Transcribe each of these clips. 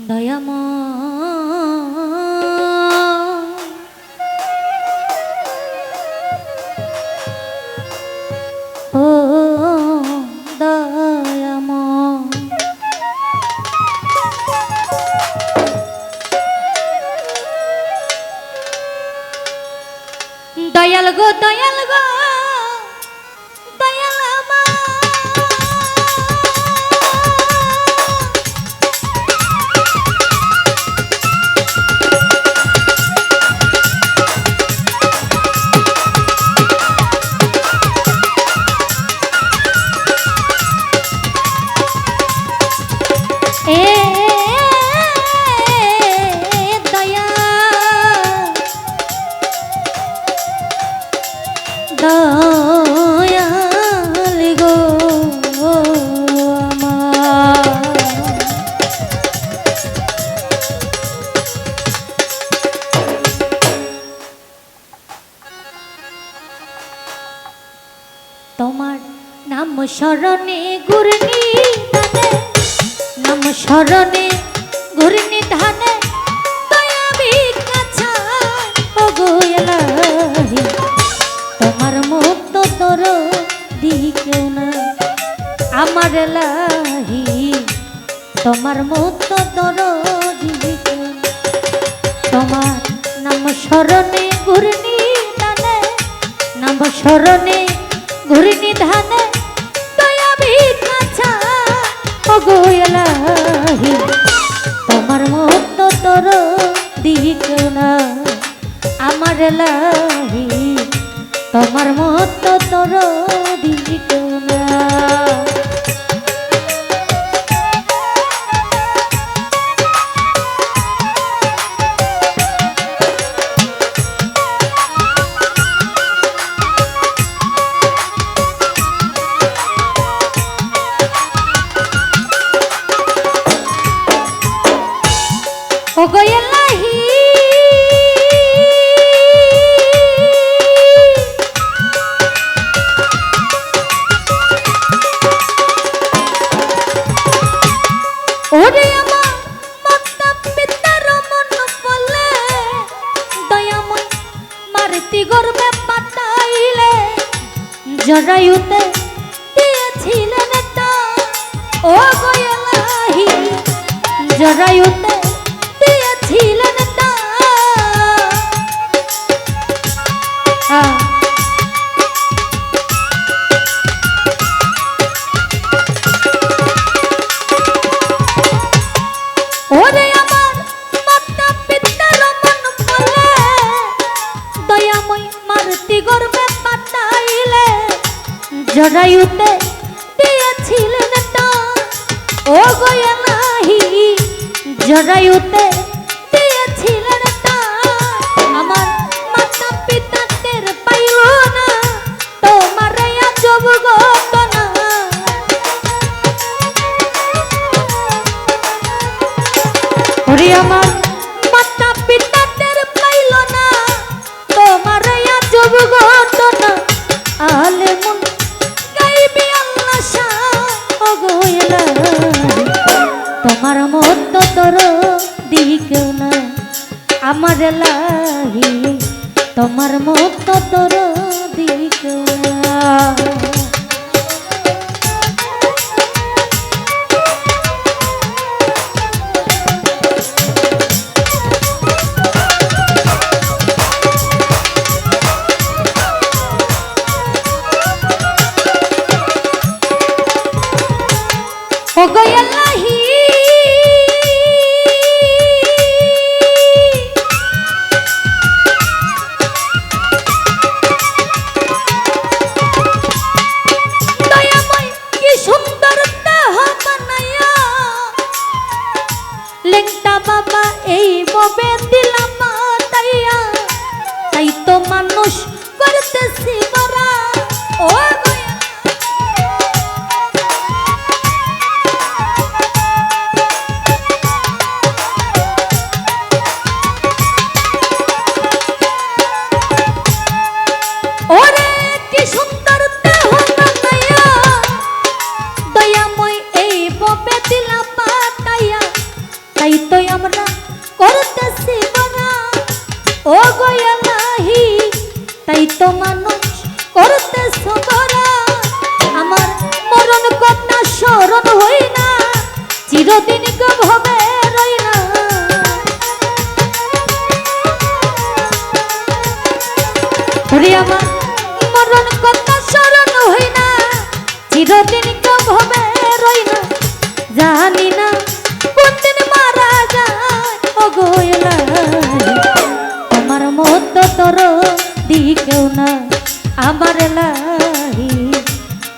দয়াময় ও দয়াময় দয়াল গো দয়াল গো দয়াল আমার দয়াল গো আমার তোমার নাম স্মরণে ঘূর্ণি ধানে নাম স্মরণে ঘূর্ণি ধানে দয়া ভিক্ষা চায় ও গো এলাহি তোমার মতো তোর দিকেও না আমার এলাহি তোমার মতো তোর দিকেও না তোমার নাম স্মরণে ঘূর্ণি ধানে নাম স্মরণে ঘূর্ণি ধানে দয়া ভিক্ষা চায় ও গো এলাহি তোমার মতো তোর দিকেও না আমার এলাহি তোমার মতো তোর দিকেও না ও গো এলাহি ওরে আমার মাতা পিতার মন বলে দয়াময় মারতি গর্বে পাঠাইলে জরায়ুতে দিয়েছিলেন তা ও গো এলাহি জরায়ুতে দিয়েছিলেন তা ওরে আমার মাতা পিতার মন বলে দয়াময় মারতি গর্বে পাঠাইলে জরায়ুতে দিয়েছিলেন তা ও গো এলাহি জরায়ুতে দিয়েছিলেন তা আমার মাতা পিতা টের পাইল না তোমার আজব ঘটনা ওরে আমার মাতা পিতা টের পাইল না তোমার আজব ঘটনা আলে মন গাইবি আল্লাহ শাহ ও গো এলাহি তোমার মতো তোর দিক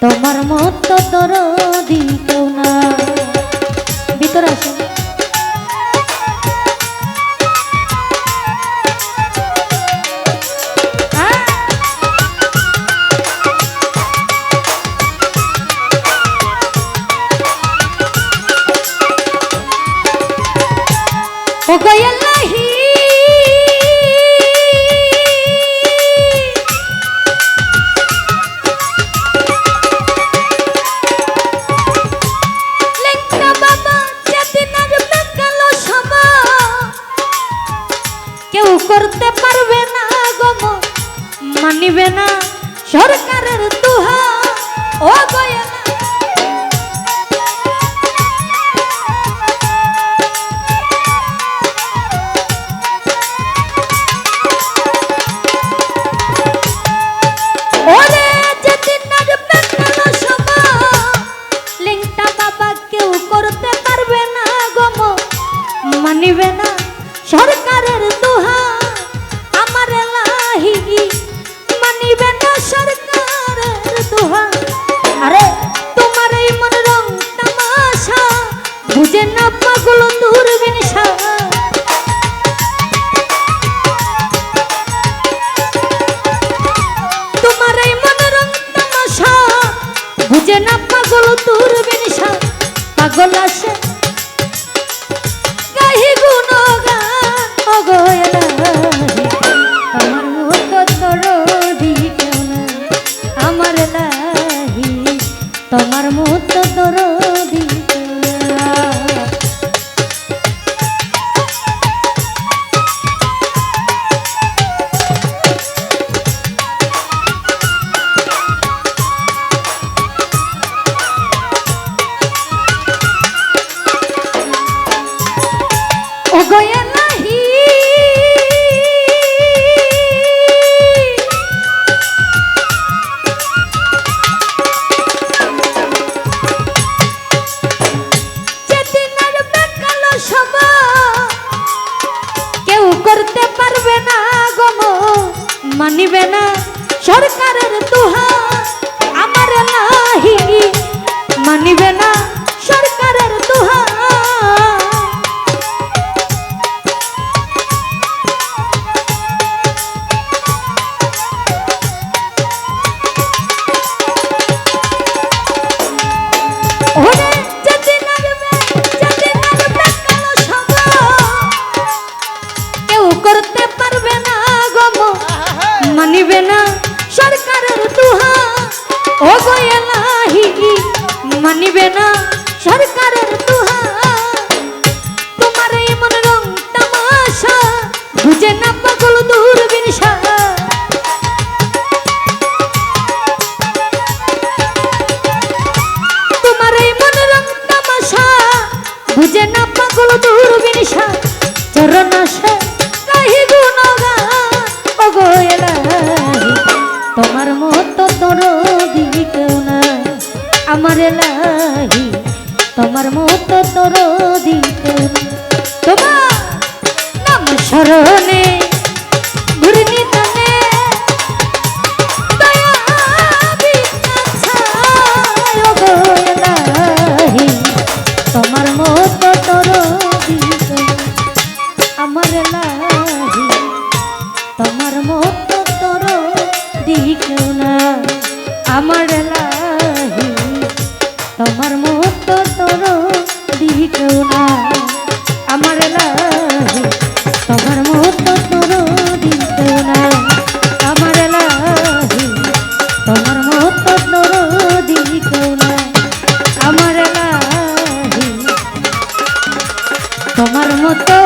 তোমার মতো দরদি কেউ না। ভিতরে আসো। ও গয়াল্লাহি করতে পারবে না গম মানিবে না সরকারের দুহা। ও গয়ালা ওরে যেদিন আসবে কালো সমা লিংটা বাবা কেউ করতে পারবে না গম মানিবে না সরকারের দুহা। আমার এলাহি মানিবে না সরকারের দুহা। আরে তোমার এই মন রং তামাশা বুঝে না পাগল দূরবীন শাহ। তোমার এই মন রং তামাশা বুঝে না পাগল দূরবীন শাহ। পাগল আসে গাহি গুণগান ও গয়াল্লাহি আমার মতো দরদি কেউ না। আমার এলাহি তোমার মতো দরদি কেউ না। ও গয়াল্লাহি যেদিন আসবে কালো সমা কেউ করতে পারবে না গম মানিবে না সরকারের দুহা। আমার এলাহি মানিবে না সরকারের দুহা। ওরে যেদিন আসবে কালো সমা কেউ করতে পারবে না গম মানিবে না সরকারের দুহা। ও গয়াল্লাহি মানিবে না সরকারের দুহা। তোমার এই মন রং তামাশা বুঝে না পাগল দূরবীন শাহ। তোমার এই মন রং তামাশা বুঝে না পাগল দূরবীন শাহ। চরণ আসে গাহি গুণগান ও গয়াল্লাহি তোমার মতো দরদি কেউ না। আমার এলাহি তোমার মতো দরদি কেউ না। তোমার নাম স্মরণে ঘূর্ণি টানে দয়া বিনাছায় ও গয়াল্লাহি তোমার মতো দরদি কেউ না। আমার এলাহি তোমার মতো দরদি কেউ না। আমার এলাহি তোমার মতো দরদি কেউ না। আমার এলাহি তোমার মতো দরদি কেউ না। আমার এলাহি তোমার মতো দরদি কেউ না। আমার এলাহি তোমার মতো